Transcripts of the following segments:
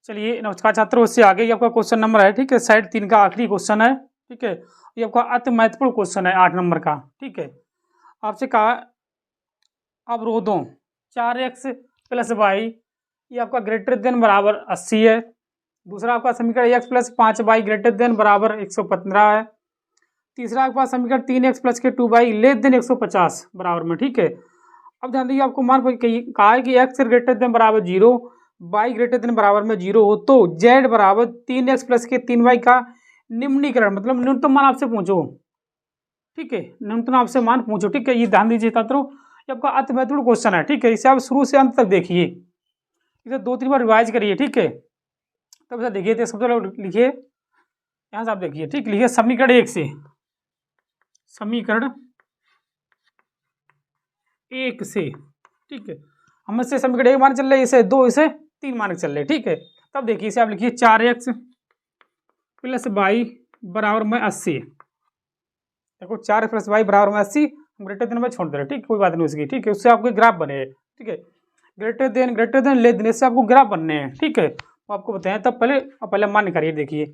चलिए नमस्कार छात्रों, इससे आगे ये आपका क्वेश्चन नंबर है, ठीक है। साइड 3 का आखिरी क्वेश्चन है, ठीक है। ये आपका अति महत्वपूर्ण क्वेश्चन है 8 नंबर का, ठीक है। आपसे कहा अवरोधों 4x प्लस वाई ये आपका ग्रेटर देन बराबर 80 है। दूसरा आपका समीकरण x plus 5y greater than बराबर 115 है। तीसरा आपका समीकरण 3x प्लस के 2y लेस देन 150 बराबर में, ठीक है। अब ध्यान दीजिए, आपको मान कहा है कि x ग्रेटर देन बराबर 0, y ग्रेटर देन बराबर में 0 हो तो z बराबर 3x प्लस के 3y का निम्नीकरण मतलब न्यूनतम मान आपसे पूछो, ठीक है। न्यूनतम आपसे मान पूछो, ठीक है। ये ध्यान दीजिए छात्रों, ये आपका अति महत्वपूर्ण क्वेश्चन है, ठीक है। इसे आप शुरू से अंत तक देखिए, इसे 2-3 बार रिवाइज करिए, ठीक है। तब इसे देखिए, तो सबसे पहले लिखिए, यहाँ से आप देखिए, ठीक। लिखिए समीकरण 1 से, समीकरण 1 से, ठीक है। हम इससे समीकरण 1 मान चल रहे, इसे 2, इसे 3 मान चल रहे, ठीक है। तब देखिए, इसे आप लिखिए 4x प्लस वाई बराबर में 80। देखो 4x प्लस वाई बराबर में 80, हम ग्रेटर देन में छोड़ दे रहे, ठीक, कोई बात नहीं उसकी, ठीक है। उससे आपके ग्राफ बने, ठीक है। ग्रेटर देन लेस देन, इससे आपको ग्राफ बनने हैं, ठीक है। वो आपको बताएं, तब पहले मान निकालिए। देखिए,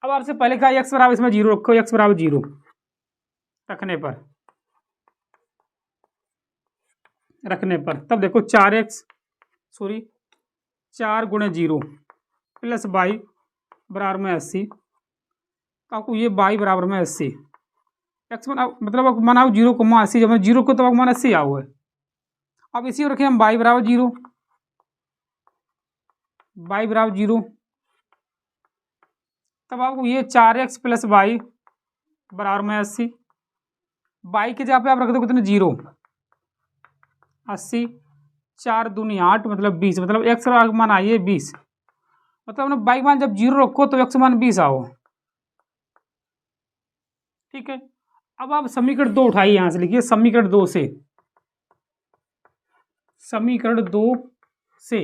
अब आपसे पहले कहा x बराबर, इसमें 0 रखो, x बराबर 0 रखने पर तब देखो 4 गुणे 0 प्लस वाई बराबर में 80। आपको ये वाई बराबर में 80, एक्स मतलब आप माना 0 को मान 80, जब 0 को तो आप मान 80 आओ है। अब इसी को रखें हम वाई बराबर 0, तब आपको ये 4x प्लस वाई बराबर में 80। वाई के जगह पे आप रख दो कितने 0, 80, 4 दूनी 8 मतलब 20, मतलब एक्स मान आइए 20, मतलब वाई मान जब 0 रखो तो एक्स मान 20 आओ, ठीक है। अब आप समीकरण 2 उठाइए, यहां से लिखिए समीकरण 2 से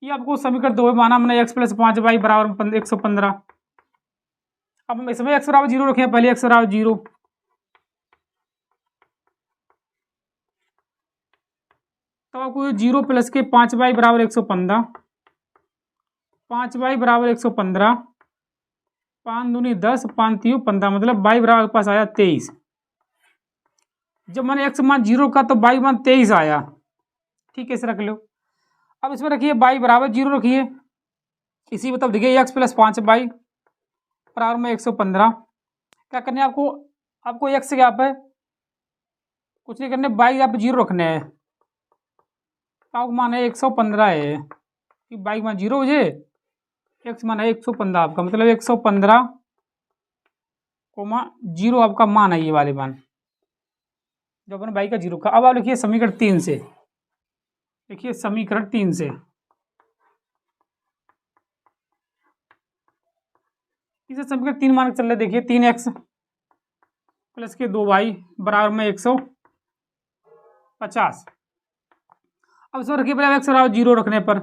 ये आपको समीकरण 2 में माना हमने x प्लस 5y बराबर 115। अब हम इसमें x बराबर 0 रखें, पहले x बराबर 0, तो आपको 0 प्लस के 5y बराबर 115, 5y बराबर 115, 5 दूनी 10, 5 3 15, मतलब y बराबर पास आया 23। जब मैंने x मान 0 का तो y मान 23 आया, ठीक है। इसे रख लो। अब इसमें रखिए y बराबर 0 रखिए, इसी मतलब देखिए x प्लस 5y बराबर में 115। क्या करने आपको x से क्या पे कुछ नहीं करने, y यहाँ पे 0 रखने हैं, आपको मान है 115 है कि y मान 0 हो जाए, x मान है 115 आपका, मतलब 115 0 आपका मान है, ये वाले मान जो अपने y का 0 का। अब आप लिखिए समीकरण 3 से, देखिए समीकरण 3 से, इसे समीकरण 3 मान चल रहे, देखिए 3x प्लस के 2y बराबर में 150। अब इसमें रखिए पहले x बराबर 0 रखने पर,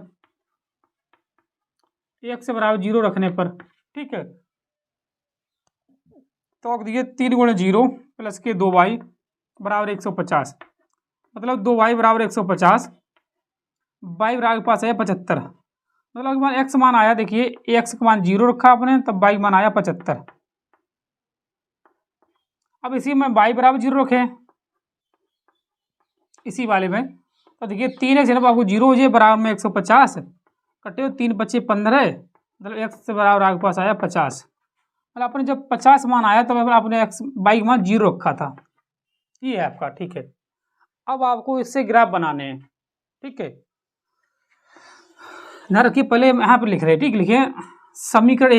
x बराबर 0 रखने पर, ठीक है। तो आप देखिए 3 गुणे 0 प्लस के 2y बराबर 150, मतलब 2y बराबर 150, y बराबर के पास है 75, मतलब मान x मान आया, देखिए x का मान 0 रखा आपने, तब y मान आया 75। अब इसी में y बराबर 0 रखे, इसी वाले में, तो देखिए 3x है ना, आपको 0 हो जाए बराबर में 150, कटे हो 3 बचे 15, मतलब x से बराबर आपके पास आया 50। मतलब आपने जब 50 मान आया तब आपने x y का मान 0 रखा था, ये है आपका, ठीक है। अब आपको इससे ग्राफ बनाने हैं, ठीक है। ना रखिए, पहले यहाँ पे लिख रहे हैं, ठीक। लिखिए समीकरण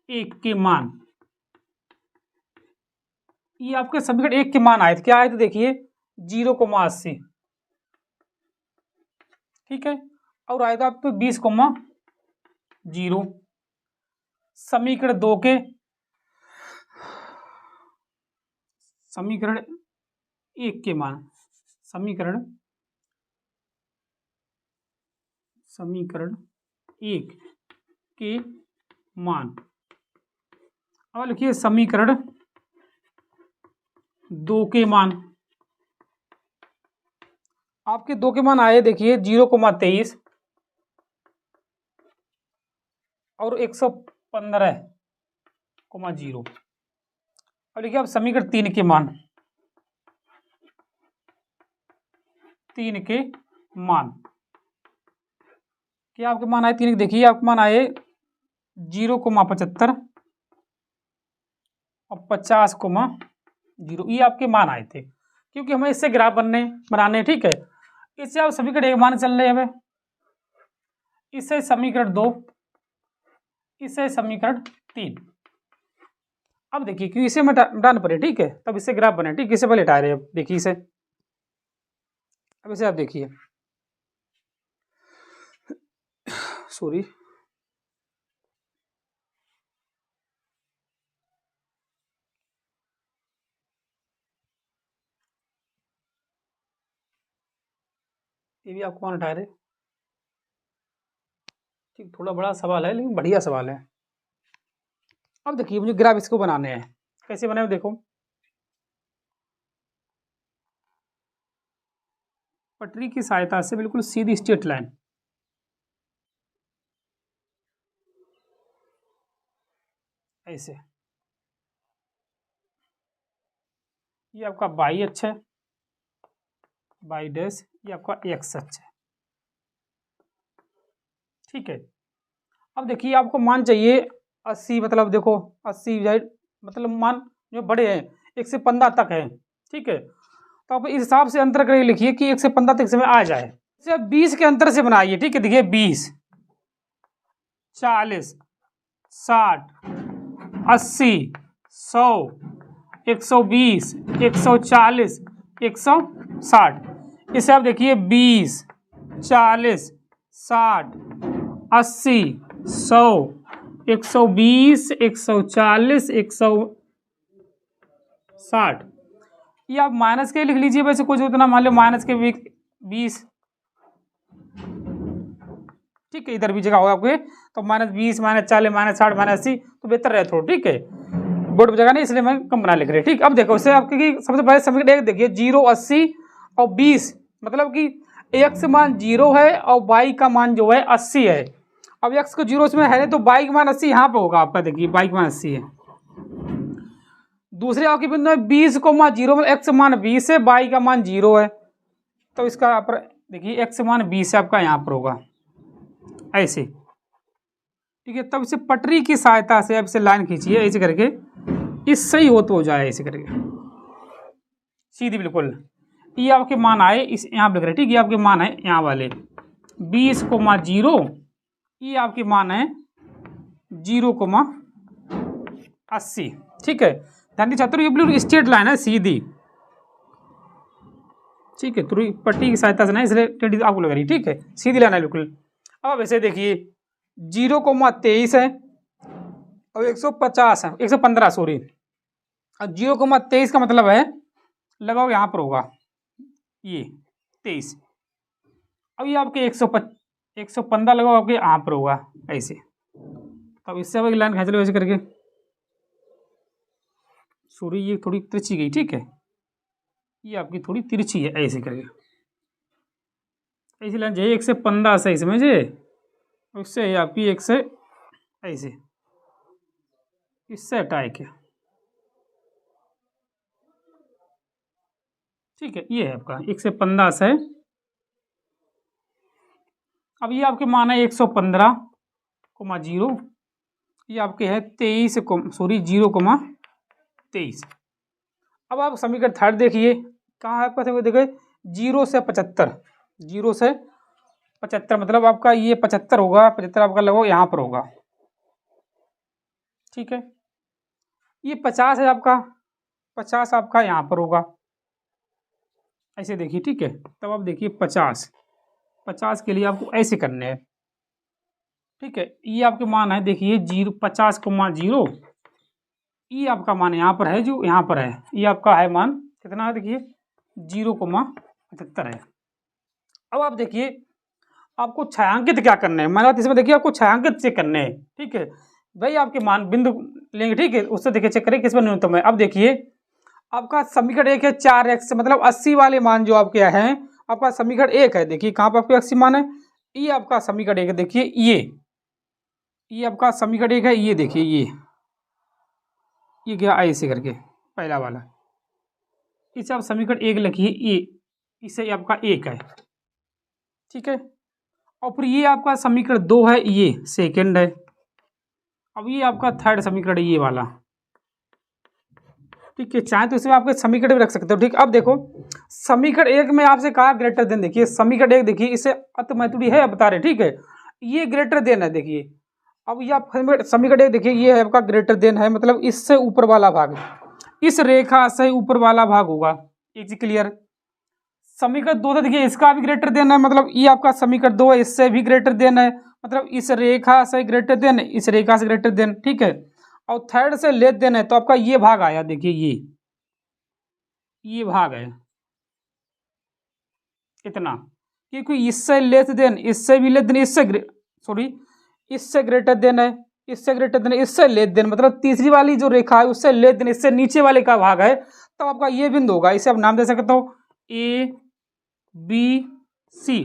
1 के मान, ये आपके समीकरण 1 के मान आए थे, क्या आए थे देखिए 0,80, ठीक है। और आया था आपको 20,0। समीकरण 2 के, समीकरण 1 के मान, समीकरण 1 के मान। अब लिखिए समीकरण 2 के मान, आपके दो के मान आए देखिए 0,23 और 115,0। अब देखिए आप समीकरण 3 के मान, 3 के मान क्या आपके मान आए 3 देखिए आपके मान आए 0,75 और 50,0। ये आपके मान आए थे क्योंकि हमें इससे ग्राफ बनाने ठीक है। इससे आप समीकरण 1 मान चल रहे हैं, हमें इससे समीकरण 2, इससे समीकरण 3। अब देखिए क्योंकि इसे हटाना पड़े ठीक है, तब इससे ग्राफ बने ठीक है। इसे पहले हटा रहे हैं, देखिए इसे, अब इसे आप देखिए, सॉरी ये भी आपको मान हटा रहे ठीक। थोड़ा बड़ा सवाल है लेकिन बढ़िया सवाल है। अब देखिए मुझे ग्राफ इसको बनाने हैं, कैसे बनाए देखो। पटरी की सहायता से बिल्कुल सीधी स्ट्रेट लाइन, ऐसे, ये आपका बाई अक्ष है, बाई डैश, ये आपका एक्स अक्ष है ठीक है। अब देखिए आपको मान चाहिए 80, मतलब देखो 80 मतलब मान जो बड़े हैं 1 से 15 तक है ठीक है। तो आप इस हिसाब से अंतर करके लिखिए कि 1 से 15 तक समय आ जाए। इसे आप 20 के अंतर से बनाइए ठीक है। देखिए 20, 40, 60, 80, 100, 120, 140, 160। इसे आप देखिए 20, 40, 60, 80, 100, 120, 140, 160। ये आप माइनस के लिख लीजिए, वैसे कुछ उतना मान लो माइनस के 20 ठीक है। इधर भी जगह होगा आपके तो -20, -40, -60, -80 तो बेहतर रहे थोड़ा ठीक है। बोर्ड पर जगह नहीं इसलिए मैं कम बना लिख रहे ठीक। अब देखो इससे आपके सबसे पहले समीकरण 1 देखिए 0, 80 और 20, मतलब कि x मान 0 है और y का मान जो है 80 है। अब x को 0 इसमें है तो y का मान 80 यहाँ पे होगा आपका, देखिए y का मान 80 है। दूसरे आपके बिंदु में 20,0 में x मान 20 है, y का मान 0 है, तो इसका यहाँ पर देखिए x मान 20 है आपका यहाँ पर होगा ऐसे ठीक है। तब इसे पटरी की सहायता से अब इसे लाइन खींचिए ऐसे करके, इससे ही हो जाए ऐसे करके सीधी बिल्कुल। ये आपके मान आए इस यहाँ लिख रहे ठीक, ये आपके मान है यहाँ वाले 20,0, ये आपके मान है 0,80 ठीक है। ध्यान दीजिए छात्रों ये बिल्कुल स्ट्रेट लाइन है सीधी ठीक है। थोड़ी पट्टी की सहायता से ना इसलिए टेढ़ी आपको लग रही ठीक है, सीधी लाइन है बिल्कुल। अब ऐसे देखिए 0,23 है और 150 है, 115 सॉरी, और 0,23 का मतलब है लगाओ यहाँ पर होगा ये 23। अब ये आपके 115 लगाओ आपके यहाँ पर होगा ऐसे। तब इससे अब एक लाइन खींच लो ऐसे करके, सॉरी ये थोड़ी तिरछी गई ठीक है, ये आपकी थोड़ी तिरछी है ऐसे करके, ऐसी लाइन चाहिए 1 से 15 सही समझे, उससे आपकी 1 से ऐसे, इससे हटाए क्या ठीक है। ये है आपका 1 से 15 से। अब ये आपके मान है 115,0, ये आपके है 23 सॉरी 0,23। अब आप समीकरण 3 देखिए कहाँ है आपका समीकरण, देखिए 0 से 75, 0 से 75 मतलब आपका ये 75 होगा, 75 आपका लगभग यहाँ पर होगा ठीक है। ये 50 है आपका, 50 आपका यहाँ पर होगा ऐसे देखिए ठीक है। तब आप देखिए 50 के लिए आपको ऐसे करने हैं ठीक है। ये आपके मान है देखिए 50,0, ये आपका मान यहाँ पर है, जो यहाँ पर है ये आपका है मान कितना है देखिए 0,75 है। अब आप देखिए आपको छायांकित क्या करने हैं, मैंने इसमें देखिए आपको छायांकित चेक करने हैं ठीक है। भाई आपके मान बिंदु लेंगे ठीक है, उससे देखिए चेक करें किस पर न्यूनतम है। अब देखिए आपका समीकरण 1 है 4x, मतलब 80 वाले मान जो आपके हैं आपका समीकरण 1 है। देखिए कहाँ पर आपका x मान है, ये आपका समीकरण 1 है। देखिए ये आपका समीकरण 1 है। ये देखिए ये गया ऐसे करके पहला वाला, इसे आप समीकरण 1 लिखिए। ये इसे आपका 1 है, ठीक है। और फिर ये आपका समीकरण 2 है, ये सेकंड है। अब ये आपका थर्ड समीकरण है, ये वाला, ठीक है। चाहे तो इसमें आपके समीकरण भी रख सकते हो, ठीक। अब देखो समीकरण 1 में आपसे कहा ग्रेटर देन, देखिए समीकरण 1 देखिए इसे अतमैथुड़ी है बता रहे, ठीक है। ये ग्रेटर देन है, देखिए। अब ये आप समीकरण 1 देखिए, ये है आपका ग्रेटर देन है, मतलब इससे ऊपर वाला भाग, इस रेखा से ऊपर वाला भाग होगा। एक चीज क्लियर। समीकरण 2 देखिए इसका भी ग्रेटर देन है, मतलब ये आपका समीकरण 2 है, इससे भी ग्रेटर देन है, मतलब इस रेखा से ग्रेटर देन, इस रेखा से ग्रेटर देन, ठीक है। और थर्ड से लेस देन है, तो आपका ये भाग आया। देखिए ये भाग है इतना, क्योंकि इससे लेस देन, इससे भी लेस देन, इससे ग्रेटर देन है, इससे ग्रेटर देन, इससे लेस देन, मतलब तीसरी वाली जो रेखा है उससे लेस देन, इससे नीचे वाले का भाग है, तो आपका ये बिंदु होगा। इसे आप नाम दे सकते हो ए बी सी।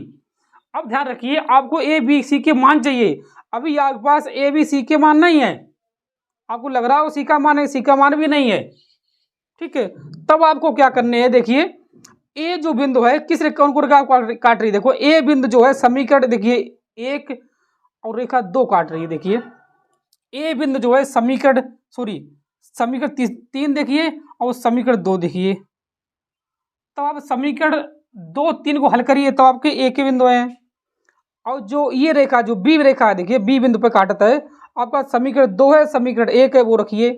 अब ध्यान रखिए आपको ए बी सी के मान चाहिए। अभी आपके पास ए बी सी के मान नहीं है, आपको लग रहा है सी का मान है, सी का मान भी नहीं है, ठीक है। तब आपको क्या करने हैं, देखिए ए जो बिंदु है किस रेखा को काट रही है, देखो ए बिंदु जो है समीकरण देखिए 1 और रेखा 2 काट रही है। देखिए ए बिंदु जो है समीकरण 3 देखिए और समीकरण 2 देखिए। तो आप समीकरण 2 3 को हल करिए तो आपके ए के बिंदु हैं। और जो ये रेखा जो बी रेखा है, देखिए बी बिंदु पे काटता है, आपका समीकरण 2 है, समीकरण 1 है, वो रखिए।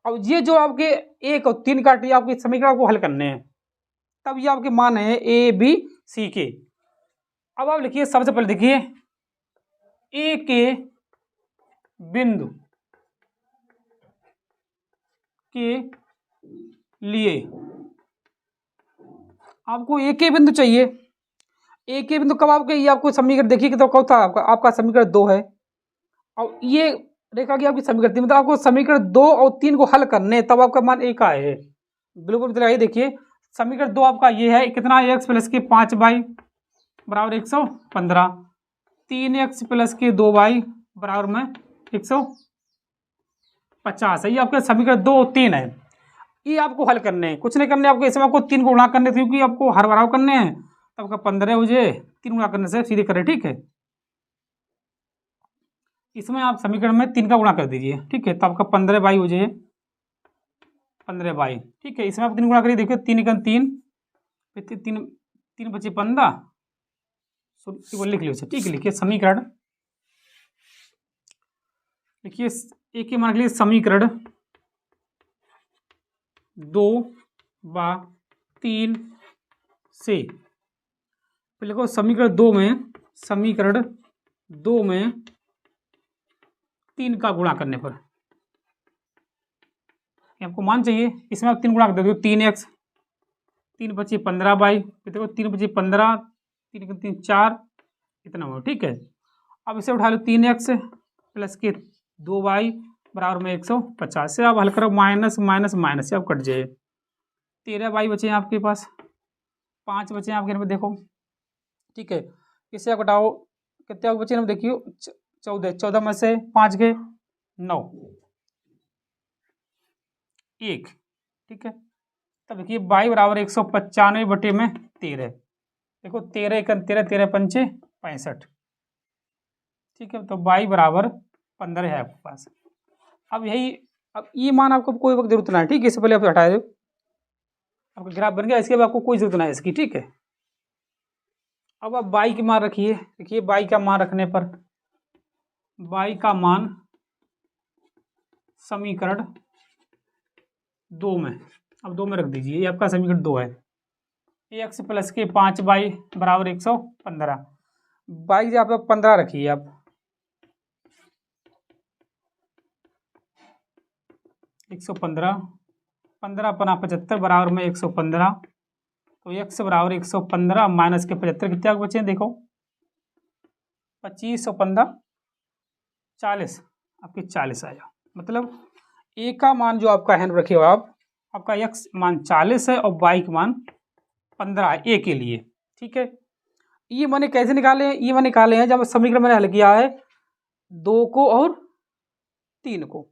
अब ये जो आपके 1 और 3 काट रही है, आपके समीकरण को हल करने हैं, तब ये आपके मान है ए बी सी के। अब आप लिखिए, सबसे पहले देखिए ए के बिंदु के लिए आपको ए के बिंदु चाहिए। ए के बिंदु कब आपके, ये आपको समीकरण देखिए तो कब था आपका समीकरण 2 है, और ये रेखा की आपकी समीकरण 3, मतलब आपको समीकरण 2 और 3 को हल करने, तब आपका मान एक है। बिल्कुल बताइए, देखिए समीकरण 2 आपका ये है, कितना एक्स प्लस के 5y बराबर 115, 3x प्लस के 2y बराबर में 150 है। ये आपका समीकरण 2 और 3 है, ये आपको हल करने हैं, कुछ नहीं करने आपको। इसमें आपको 3 को गुणा करने थे, क्योंकि आपको हर बराबर करने हैं, तब आपका 15 हो जाए, 3 गुणा करने से सीधे करें, ठीक है। इसमें आप समीकरण में 3 का गुणा कर दीजिए, ठीक है, तो आपका 15 हो जाए, 15 ठीक है। इसमें आप 3 गुणा करिए, देखिए 3 1 3, फिर 3 बचे 15, लिख लीजिए, ठीक है। लिखिए समीकरण, देखिए एक के मान के लिए समीकरण 2 व 3 से लिखो समीकरण 2 में 3 का गुणा करने पर आपको मान चाहिए। इसमें आप 3 गुणा कर दो, 3x, 3 बचे 15y, फिर देखो 3 बचे 15, 3 3 4, इतना हो, ठीक है। अब इसे उठा लो, 3x प्लस के 2y बराबर में 150 से आप हल करो, माइनस माइनस माइनस से आप कट जाए, 13y बचे हैं आपके पास, 5 बचे हैं आपके में, देखो, ठीक है। इसे आप घटाओ, कितने बचे हैं देखिए, 14 में से 5 गए 9, 1, ठीक है। तब देखिए y बराबर 195 बटे में 13, देखो 13 1 13, 13 पंचे 65, ठीक है। तो y बराबर 15 है आपके पास। अब ये मान आपको कोई वक्त जरूरत ना है, ठीक है। इससे पहले आप हटा दो, आपका ग्राफ बन गया, इसके बाद आपको कोई जरूरत ना है इसकी, ठीक है। अब आप y की मान रखिए, देखिए y का मान रखने पर y का मान समीकरण 2 में, अब 2 में रख दीजिए, ये आपका समीकरण 2 है, x प्लस के 5y बराबर 115, y आप 15 रखिए, आप 115, 15 पना 75 बराबर में 115, तो x बराबर 115 माइनस के 75 कितने बचे हैं, देखो 25 और 15 40, आपके 40 आया। मतलब a का मान जो आपका है रखे हो आपका x मान 40 है और y का मान 15 है a के लिए, ठीक है। ये मैंने कैसे निकाले हैं, ये मैंने निकाले हैं जब समीकरण मैंने हल किया है 2 को और 3 को।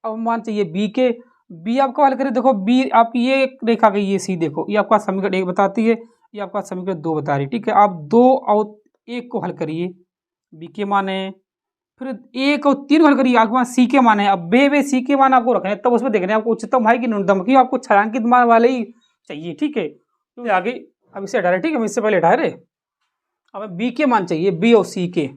अब मान चाहिए बी के, बी आपको हल करें, देखो बी आपकी ये रेखा गई, ये सी देखो, ये आपका समीकरण 1 बताती है, ये आपका समीकरण 2 बता रही है, ठीक है। आप 2 और 1 को हल करिए, बी के मान है, फिर 1 और 3 को हल करिए, आपके पास सी के मान है। अब बे सी के मान आपको रखने हैं, तब उसमें देखने आपको उच्चतम है कि न्यूनतम, क्योंकि आपको छायांकित मान वाले ही चाहिए, ठीक है। क्योंकि आगे अब इसे हटा रहे, ठीक है, इससे पहले हटा रहे, अब बी के मान चाहिए, बी और सी के।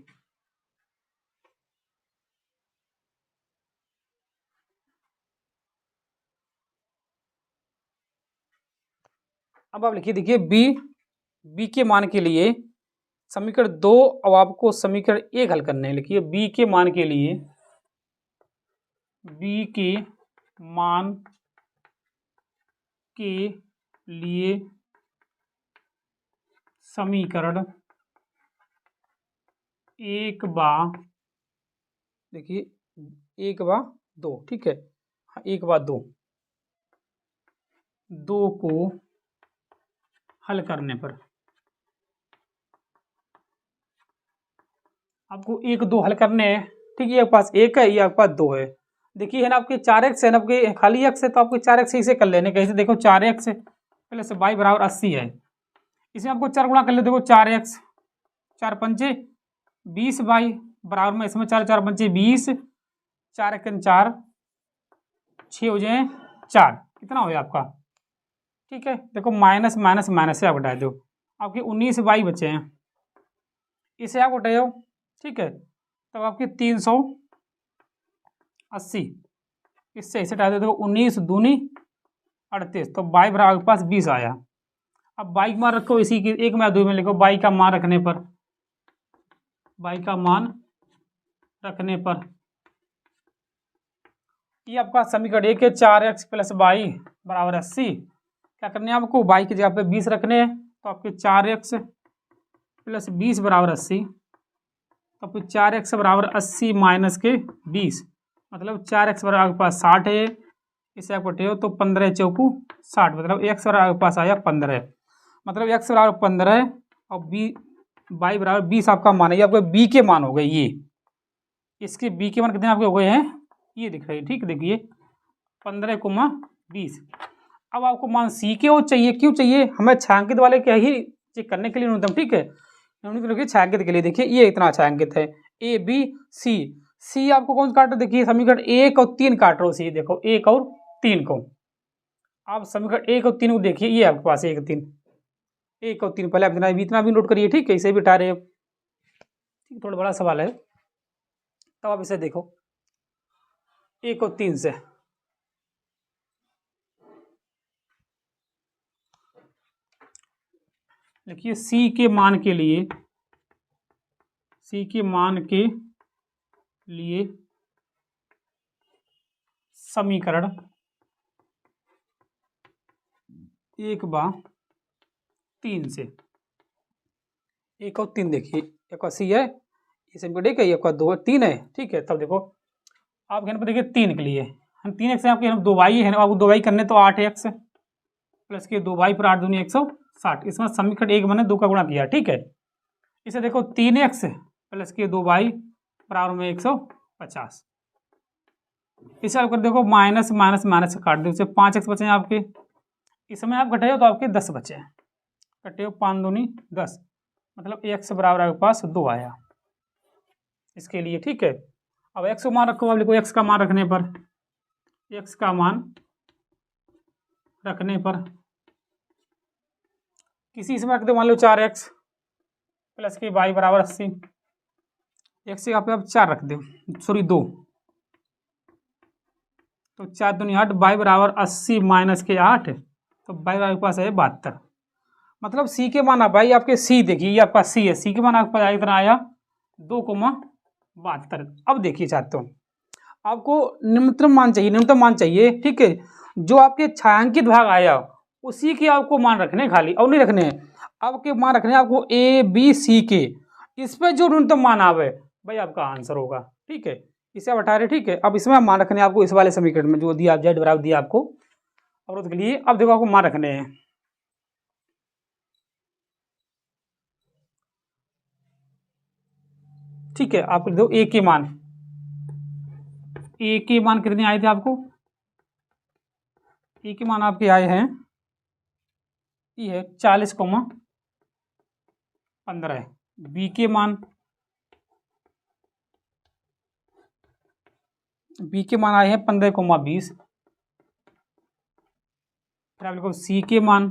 अब आप लिखिए, देखिए बी के मान के लिए समीकरण 2, अब आपको समीकरण 1 हल करने हैं। लिखिए बी के मान के लिए, बी के मान के लिए समीकरण 1/, देखिए 1/2, ठीक है, 1/2, 2 को हल करने पर आपको 1 2 हल करने हैं, ठीक है। ये आपके पास 1 है, ये आपके पास 2 है। देखिए है ना, आपके 4x है ना, आपके खाली x है, तो आपको 4x इसे कर लेने, कैसे देखो 4x प्लस y बराबर 80 है, इसमें आपको 4 गुणा कर ले, देखो 4x 4 पंचे 20 y बराबर में इसमें 4 4 पंचे 20, 4 1 4, 6 हो जाए 4, कितना हो गया आपका, ठीक है। देखो माइनस माइनस माइनस से आप हटा दो, आपके 19 y बचे हैं, इसे आप हटाए हो, ठीक है। तब आपके 380, इससे इसे हटा दो, देखो 19 दूनी 38, तो y बराबर आपके पास 20 आया। अब y का मान रखो, इसी की एक में 2 में लिखो, y का मान रखने पर, y का मान रखने पर ये आपका समीकरण 1 है, 4x प्लस y बराबर 80। क्या करने हैं आपको, y की जगह पे 20 रखने हैं, तो आपके 4x प्लस 20 बराबर 80, तो फिर 4x बराबर 80 माइनस के 20, मतलब 4x बराबर आपके पास 60 है, इसे आप कटे हो तो 15 चौकू 60, मतलब x बराबर आपके पास आया 15, मतलब x बराबर 15 और y बराबर 20 आपका मान है। ये आपके b के मान हो गए, ये इसके b के मान कितने आपके हो गए हैं, ये दिख रहे हैं, ठीक, देखिए 15,20। अब आपको मान सी के और चाहिए, क्यों चाहिए हमें, छायांकित वाले क्या ही चेक करने के लिए न्यूनतम, ठीक है। न्यूनतम छायांकित के लिए देखिए ये इतना छायांकित है, ए बी सी, सी आपको कौन सा काट रहे, देखिए समीकरण 1 और 3 काट रहे हो, सी देखो 1 और 3 को, आप समीकरण 1 और 3 को देखिए, ये आपके पास 1 3, 1 और 3 पहले आप इतना भी नोट करिए, ठीक है, इसे भी हटा रहे हो, ठीक, थोड़ा बड़ा सवाल है, तब आप इसे देखो 1 और 3 से, देखिए सी के मान के लिए, सी के मान के लिए समीकरण 1/3 से, 1 और 3 देखिए, एक सी है, ये समीकरण 1 है, ये आपका 2 और 3 है, ठीक है। तब देखो आप यहाँ पर देखिए 3 के लिए हम 3x आपके 2y है ना, आपको 2y करने तो 8x प्लस के 2y पर 8 दूनी 160, इसमें समीकरण 1 मैंने 2 का गुणा किया, ठीक है। इसे देखो 3x प्लस के 2y बराबर में 150, इसे आप कर देखो माइनस माइनस माइनस काट दो, इसे 5x बचे हैं आपके, इसमें आप घटाए हो तो आपके 10 बचे हैं, कटे हो 5 दूनी 10, मतलब x बराबर आपके पास 2 आया इसके लिए, ठीक है। अब x को मान रखो, अब लिखो x का मान रखने पर, x का मान रखने पर किसी इसमें रख दो, मान लो 4x प्लस के y बराबर 80, x से यहाँ पे आप 4 रख दो, सॉरी 2, तो 4 दूनी 8, y बराबर 80 माइनस के 8, तो y आपके पास है 72, मतलब c के मान आप भाई आपके c देखिए, ये आपका c है, c के मान आपके पास इतना आया 2,72। अब देखिए चाहते हो आपको न्यूनतम मान चाहिए, ठीक है, जो आपके छायांकित भाग आया उसी के आपको मान रखने, खाली और नहीं रखने हैं, आपके मान रखने आपको ए बी सी के, इस पर जो न्यूनतम मान आवे भाई आपका आंसर होगा, ठीक है। इसे आप हटा रहे, ठीक है। अब इसमें मान रखने आपको इस वाले समीकरण में जो दिया जेड बराबर दिया आपको अवरोध के लिए, अब देखो आपको मान रखने हैं, ठीक है। आप लिख दो ए के मान, ए के मान कितने आए थे आपको, ए के मान आपके आए हैं, ये है 40,15। बी के मान, बी के मान आए हैं 15,20। फिर आप लिखो सी के मान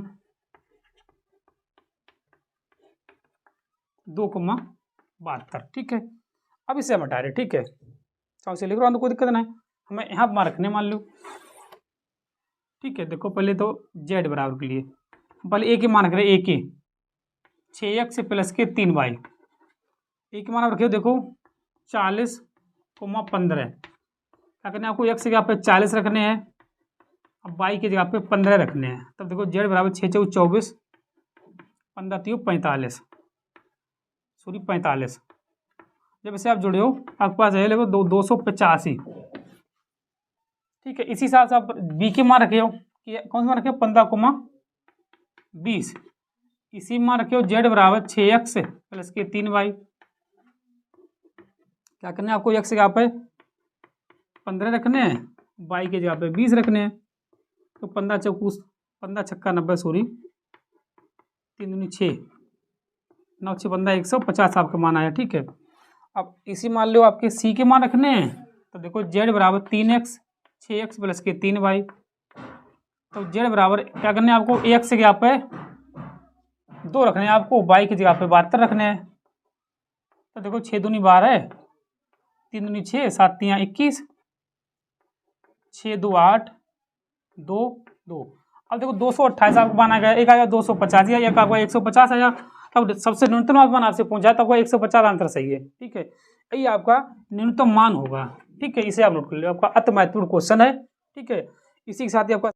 2,72। ठीक है। अब इसे हम हटा रहे, ठीक है, तो इसे लिख रहा हूँ तो कोई दिक्कत नहीं, हमें यहाँ पर मान रखने मान लो। ठीक है, देखो पहले तो जेड बराबर के लिए पहले ए के मान रख रहे, ए के 6x प्लस के 3y, ए के मान आप रखे हो देखो 40,15। क्या करना है आपको, x की जगह पे 40 रखने हैं, अब y की जगह पे 15 रखने हैं। तब देखो जेड बराबर 6 × 24, 15 × 45, सॉरी 45। जब इसे आप जुड़े हो आपके पास है देखो 285। ठीक है, इसी हिसाब से आप बी के मान रखे हो कि कौन सा मान रखे हो 15,20। इसी मान रखे हो जेड बराबर 6x प्लस के 3y। क्या करना है आपको, x की जगह पे 15 रखने हैं, y की जगह पे 20 रखने हैं। तो 15 चौकूस 15 छक्का 90, सॉरी 3 दूनी 6, 9 6 15 150 आपका मान आया। ठीक है, अब इसी मान लो आपके सी के मान रखने हैं, तो देखो जेड बराबर 3x 6x प्लस के 3y। तो जेड बराबर क्या करना है आपको, एक्स की जगह पे 2 रखने हैं आपको, y की जगह पे 72 रखने हैं। तो देखो 6 दूनी 12, 3 दूनी 6, 7 3 21, 6 2 8 2 2। अब देखो 228 आपको मान आ गया, एक आएगा 250 या एक आपका 150 आया। अब सबसे न्यूनतम मान आपसे पूछा तो आपको 150 आंसर सही है। ठीक है, यही आपका न्यूनतम मान होगा। ठीक है, इसे आप नोट कर लो, आपका अति महत्वपूर्ण क्वेश्चन है। ठीक है, इसी के साथ ही आपका